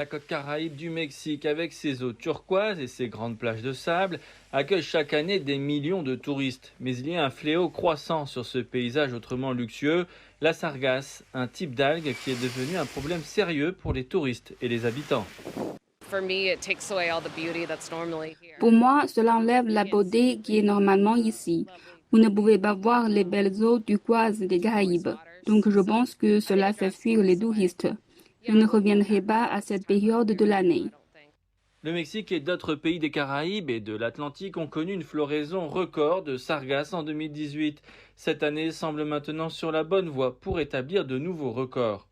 La côte Caraïbe du Mexique, avec ses eaux turquoises et ses grandes plages de sable, accueille chaque année des millions de touristes. Mais il y a un fléau croissant sur ce paysage autrement luxueux, la sargasse, un type d'algue qui est devenu un problème sérieux pour les touristes et les habitants. Pour moi, cela enlève la beauté qui est normalement ici. Vous ne pouvez pas voir les belles eaux turquoises des Caraïbes. Donc je pense que cela fait fuir les touristes. Je ne reviendrai pas à cette période de l'année. Le Mexique et d'autres pays des Caraïbes et de l'Atlantique ont connu une floraison record de sargasses en 2018. Cette année semble maintenant sur la bonne voie pour établir de nouveaux records.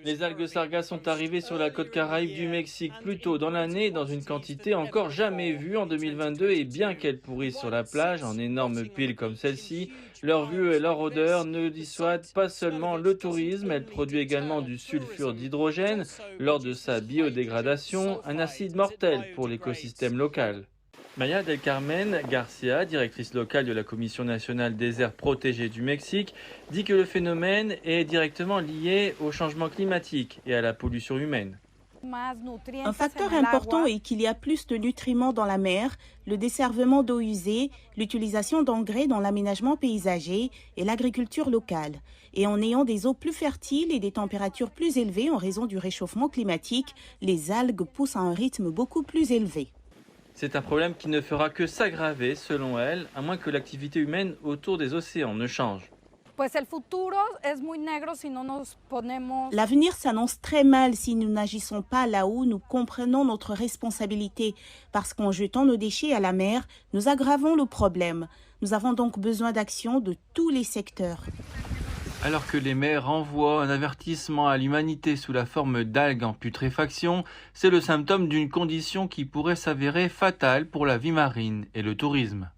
Les algues sargasses sont arrivées sur la côte Caraïbe du Mexique plus tôt dans l'année dans une quantité encore jamais vue en 2022 et bien qu'elles pourrissent sur la plage en énormes piles comme celle-ci, leur vue et leur odeur ne dissuadent pas seulement le tourisme, elles produisent également du sulfure d'hydrogène lors de sa biodégradation, un acide mortel pour l'écosystème local. Maya del Carmen Garcia, directrice locale de la Commission nationale des aires protégées du Mexique, dit que le phénomène est directement lié au changement climatique et à la pollution humaine. Un facteur important est qu'il y a plus de nutriments dans la mer, le desservement d'eau usée, l'utilisation d'engrais dans l'aménagement paysager et l'agriculture locale. Et en ayant des eaux plus fertiles et des températures plus élevées en raison du réchauffement climatique, les algues poussent à un rythme beaucoup plus élevé. C'est un problème qui ne fera que s'aggraver, selon elle, à moins que l'activité humaine autour des océans ne change. L'avenir s'annonce très mal si nous n'agissons pas là où nous comprenons notre responsabilité, parce qu'en jetant nos déchets à la mer, nous aggravons le problème. Nous avons donc besoin d'action de tous les secteurs. Alors que les mers envoient un avertissement à l'humanité sous la forme d'algues en putréfaction, c'est le symptôme d'une condition qui pourrait s'avérer fatale pour la vie marine et le tourisme.